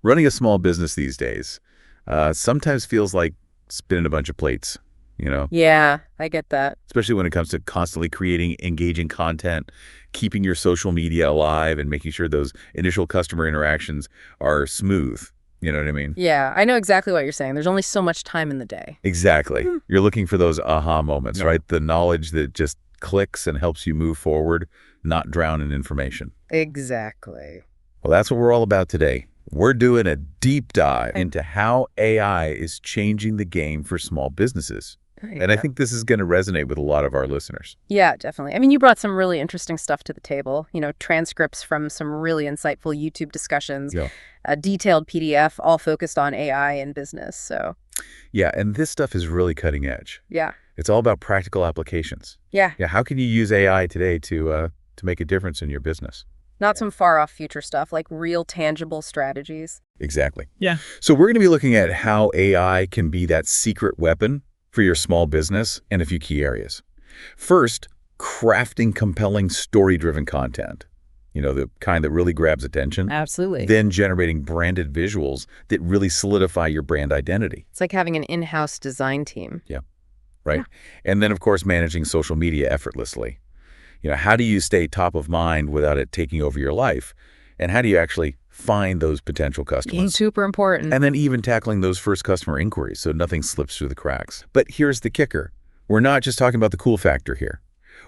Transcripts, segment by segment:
Running a small business these days sometimes feels like spinning a bunch of plates, you know? Yeah, I get that. Especially when it comes to constantly creating engaging content, keeping your social media alive, and making sure those initial customer interactions are smooth. You know what I mean? Yeah, I know exactly what you're saying. There's only so much time in the day. Exactly. Hmm. You're looking for those aha moments, Yeah. right? The knowledge that just clicks and helps you move forward, not drown in information. Exactly. Well, that's what we're all about today. We're doing a deep dive into how AI is changing the game for small businesses. And I think this is going to resonate with a lot of our listeners. Yeah, definitely. I mean, you brought some really interesting stuff to the table. Transcripts from some really insightful YouTube discussions, Yeah. a detailed PDF, all focused on AI in business. So, Yeah, and this stuff is really cutting edge. yeah. It's all about practical applications. Yeah. Yeah, how can you use AI today to make a difference in your business? Not some far-off future stuff, like real tangible strategies. Exactly. Yeah. So we're going to be looking at how AI can be that secret weapon for your small business in a few key areas. First, crafting compelling story-driven content, the kind that really grabs attention. Absolutely. Then generating branded visuals that really solidify your brand identity. It's like having an in-house design team. Right? Yeah. And then, of course, managing social media effortlessly. How do you stay top of mind without it taking over your life? And how do you actually find those potential customers? Super important. And then even tackling those first customer inquiries so nothing slips through the cracks. But here's the kicker. We're not just talking about the cool factor here.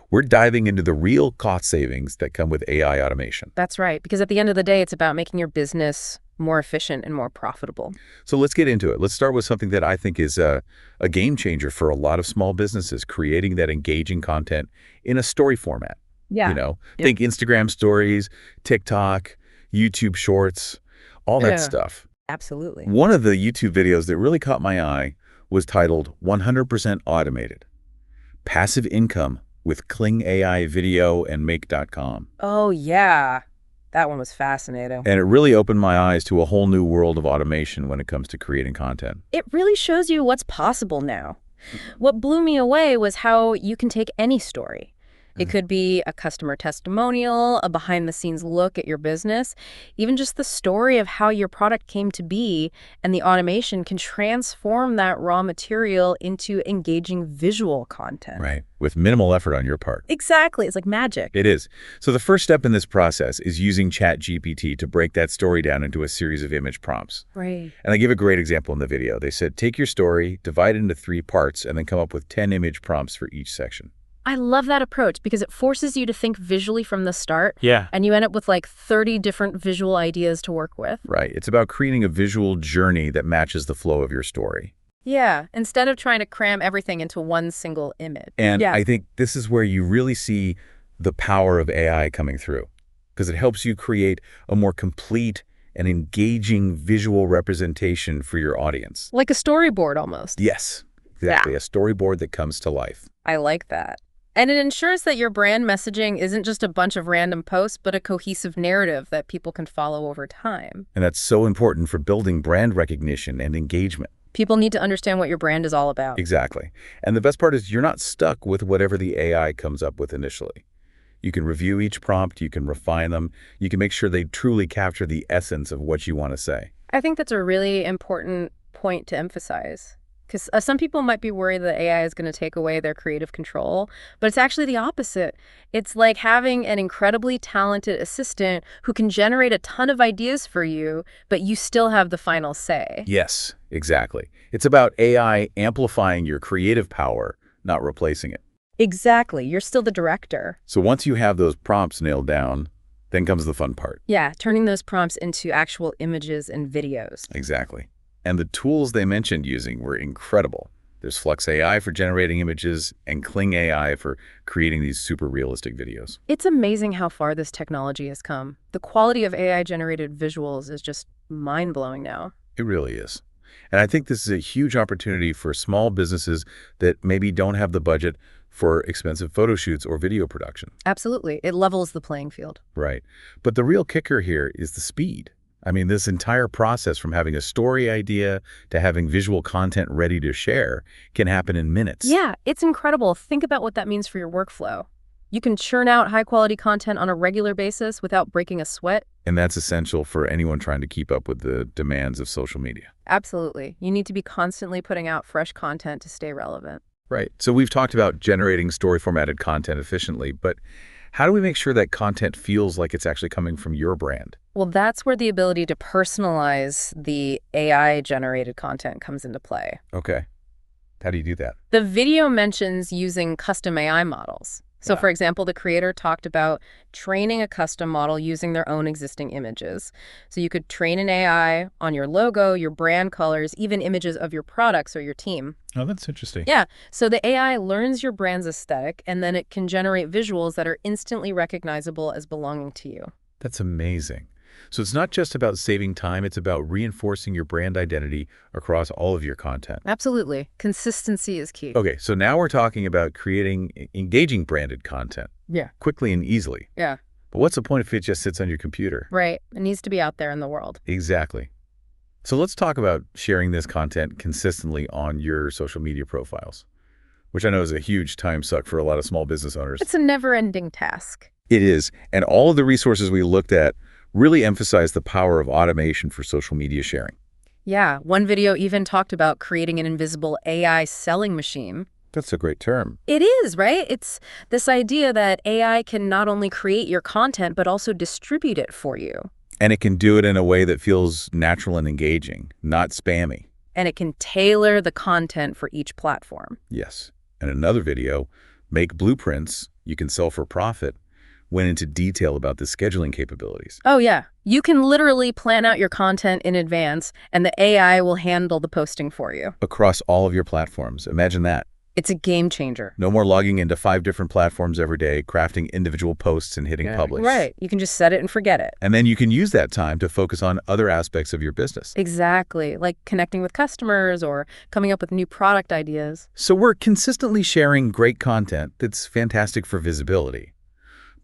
We're diving into the real cost savings that come with AI automation. That's right. Because at the end of the day, it's about making your business more efficient and more profitable. So let's get into it. Let's start with something that I think is a game changer for a lot of small businesses, creating that engaging content in a story format. Yeah. Think Instagram stories, TikTok, YouTube shorts, all that stuff. Absolutely. One of the YouTube videos that really caught my eye was titled 100% Automated, Passive Income with Kling AI Video and Make.com. Oh, yeah. That one was fascinating. And it really opened my eyes to a whole new world of automation when it comes to creating content. It really shows you what's possible now. What blew me away was how you can take any story. It could be a customer testimonial, a behind-the-scenes look at your business, even just the story of how your product came to be, and the automation can transform that raw material into engaging visual content. Right. With minimal effort on your part. Exactly. It's like magic. It is. So the first step in this process is using ChatGPT to break that story down into a series of image prompts. Right. And I give a great example in the video. They said, take your story, divide it into 3 parts, and then come up with 10 image prompts for each section. I love that approach because it forces you to think visually from the start. Yeah. And you end up with like 30 different visual ideas to work with. Right. It's about creating a visual journey that matches the flow of your story. Yeah, instead of trying to cram everything into one single image. And yeah. I think this is where you really see the power of AI coming through, because it helps you create a more complete and engaging visual representation for your audience. Like a storyboard almost. Yes, exactly. A storyboard that comes to life. I like that. And it ensures that your brand messaging isn't just a bunch of random posts, but a cohesive narrative that people can follow over time. And that's so important for building brand recognition and engagement. People need to understand what your brand is all about. Exactly. And the best part is you're not stuck with whatever the AI comes up with initially. You can review each prompt, you can refine them, you can make sure they truly capture the essence of what you want to say. I think that's a really important point to emphasize. Because some people might be worried that AI is going to take away their creative control, but it's actually the opposite. It's like having an incredibly talented assistant who can generate a ton of ideas for you, but you still have the final say. Yes, exactly. It's about AI amplifying your creative power, not replacing it. Exactly. You're still the director. So once you have those prompts nailed down, then comes the fun part. Yeah, turning those prompts into actual images and videos. Exactly. And the tools they mentioned using were incredible. There's Flux AI for generating images and Kling AI for creating these super realistic videos. It's amazing how far this technology has come. The quality of AI-generated visuals is just mind-blowing now. It really is. And I think this is a huge opportunity for small businesses that maybe don't have the budget for expensive photo shoots or video production. Absolutely. It levels the playing field. Right. But the real kicker here is the speed. I mean, this entire process from having a story idea to having visual content ready to share can happen in minutes. Yeah, it's incredible. Think about what that means for your workflow. You can churn out high-quality content on a regular basis without breaking a sweat. And that's essential for anyone trying to keep up with the demands of social media. Absolutely. You need to be constantly putting out fresh content to stay relevant. Right. So we've talked about generating story-formatted content efficiently, but how do we make sure that content feels like it's actually coming from your brand? Well, that's where the ability to personalize the AI-generated content comes into play. Okay. How do you do that? The video mentions using custom AI models. So, Yeah. for example, the creator talked about training a custom model using their own existing images. So you could train an AI on your logo, your brand colors, even images of your products or your team. Oh, that's interesting. Yeah, so the AI learns your brand's aesthetic, and then it can generate visuals that are instantly recognizable as belonging to you. That's amazing. So it's not just about saving time, it's about reinforcing your brand identity across all of your content. Absolutely. Consistency is key. Okay, so now we're talking about creating engaging branded content Yeah. quickly and easily. Yeah, But what's the point if it just sits on your computer? right. It needs to be out there in the world. Exactly. So let's talk about sharing this content consistently on your social media profiles, which I know is a huge time suck for a lot of small business owners. It's a never-ending task. It is, and all of the resources we looked at really emphasize the power of automation for social media sharing. Yeah, one video even talked about creating an invisible AI selling machine. That's a great term. It is, right? It's this idea that AI can not only create your content, but also distribute it for you. And it can do it in a way that feels natural and engaging, not spammy. And it can tailor the content for each platform. Yes. And another video, Make Blueprints You Can Sell for Profit, went into detail about the scheduling capabilities. Oh, yeah. You can literally plan out your content in advance, and the AI will handle the posting for you. Across all of your platforms. Imagine that. It's a game changer. No more logging into 5 different platforms every day, crafting individual posts and hitting publish. Right. You can just set it and forget it. And then you can use that time to focus on other aspects of your business. Exactly. Like connecting with customers or coming up with new product ideas. So we're consistently sharing great content that's fantastic for visibility.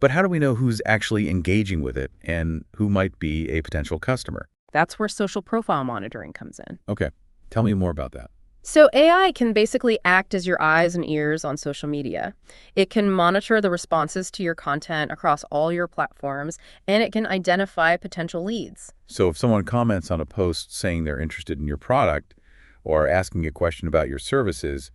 But how do we know who's actually engaging with it and who might be a potential customer? That's where social profile monitoring comes in. Okay, tell me more about that. So AI can basically act as your eyes and ears on social media. It can monitor the responses to your content across all your platforms, and it can identify potential leads. So if someone comments on a post saying they're interested in your product or asking a question about your services,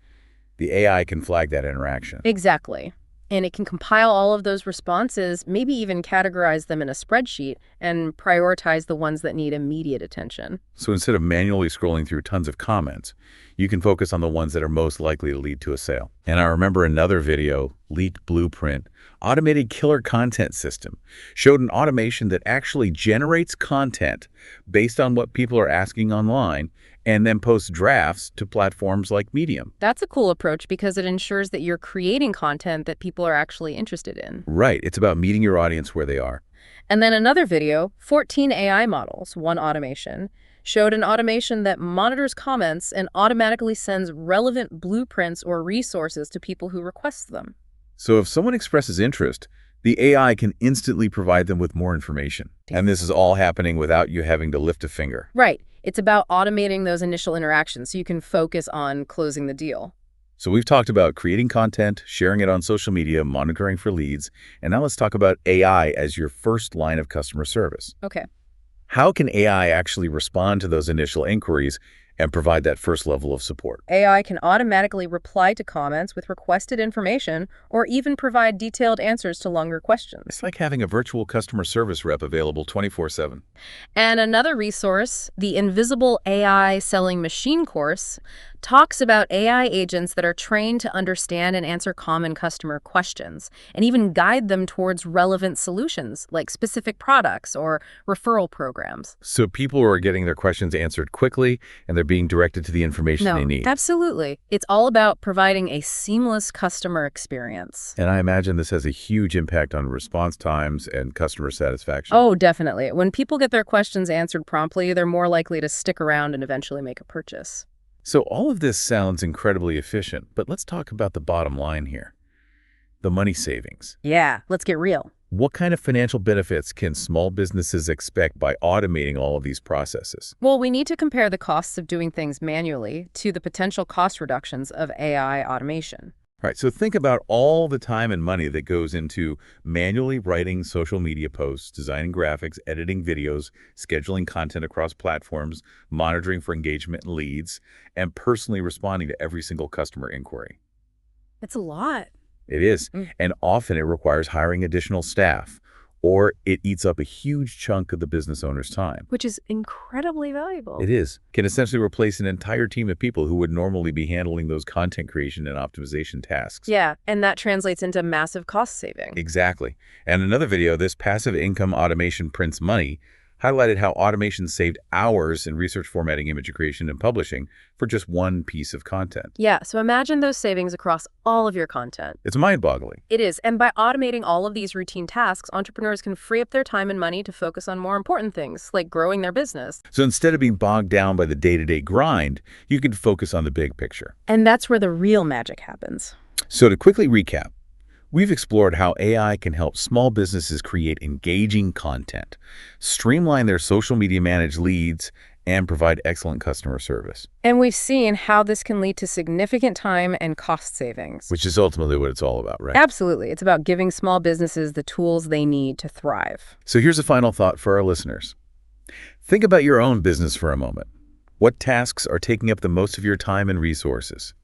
the AI can flag that interaction. Exactly. And it can compile all of those responses, maybe even categorize them in a spreadsheet, and prioritize the ones that need immediate attention. So instead of manually scrolling through tons of comments, you can focus on the ones that are most likely to lead to a sale. And I remember another video, Leaked Blueprint, automated killer content system, showed an automation that actually generates content based on what people are asking online and then posts drafts to platforms like Medium. That's a cool approach because it ensures that you're creating content that people are actually interested in. Right. It's about meeting your audience where they are. And then another video, 14 AI models, one automation, showed an automation that monitors comments and automatically sends relevant blueprints or resources to people who request them. So if someone expresses interest, the AI can instantly provide them with more information. And this is all happening without you having to lift a finger. Right. It's about automating those initial interactions so you can focus on closing the deal. So we've talked about creating content, sharing it on social media, monitoring for leads, and now let's talk about AI as your first line of customer service. Okay. How can AI actually respond to those initial inquiries and provide that first level of support? AI can automatically reply to comments with requested information or even provide detailed answers to longer questions. It's like having a virtual customer service rep available 24/7. And another resource, the Invisible AI Selling Machine course, talks about AI agents that are trained to understand and answer common customer questions and even guide them towards relevant solutions like specific products or referral programs. So people are getting their questions answered quickly and they're being directed to the information they need. Absolutely. It's all about providing a seamless customer experience. And I imagine this has a huge impact on response times and customer satisfaction. Oh, definitely. When people get their questions answered promptly, they're more likely to stick around and eventually make a purchase. So all of this sounds incredibly efficient, but let's talk about the bottom line here. The money savings. Yeah, let's get real. What kind of financial benefits can small businesses expect by automating all of these processes? Well, we need to compare the costs of doing things manually to the potential cost reductions of AI automation. Right, so think about all the time and money that goes into manually writing social media posts, designing graphics, editing videos, scheduling content across platforms, monitoring for engagement and leads, and personally responding to every single customer inquiry. It's a lot. It is, Mm. and often it requires hiring additional staff, or it eats up a huge chunk of the business owner's time. Which is incredibly valuable. It is. Can essentially replace an entire team of people who would normally be handling those content creation and optimization tasks. Yeah, and that translates into massive cost saving. Exactly. And another video, this passive income automation prints money, highlighted how automation saved hours in research formatting, image creation, and publishing for just one piece of content. Yeah, so imagine those savings across all of your content. It's mind-boggling. It is, and by automating all of these routine tasks, entrepreneurs can free up their time and money to focus on more important things, like growing their business. So instead of being bogged down by the day-to-day grind, you can focus on the big picture. And that's where the real magic happens. So to quickly recap, we've explored how AI can help small businesses create engaging content, streamline their social media managed leads, and provide excellent customer service. And we've seen how this can lead to significant time and cost savings. Which is ultimately what it's all about, right? Absolutely. It's about giving small businesses the tools they need to thrive. So here's a final thought for our listeners. Think about your own business for a moment. What tasks are taking up the most of your time and resources?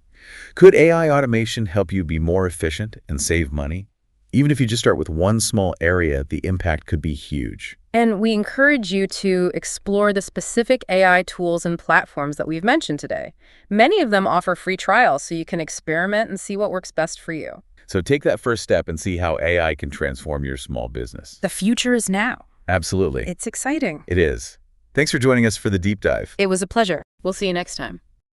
Could AI automation help you be more efficient and save money? Even if you just start with one small area, the impact could be huge. And we encourage you to explore the specific AI tools and platforms that we've mentioned today. Many of them offer free trials, so you can experiment and see what works best for you. So take that first step and see how AI can transform your small business. The future is now. Absolutely. It's exciting. It is. Thanks for joining us for the deep dive. It was a pleasure. We'll see you next time.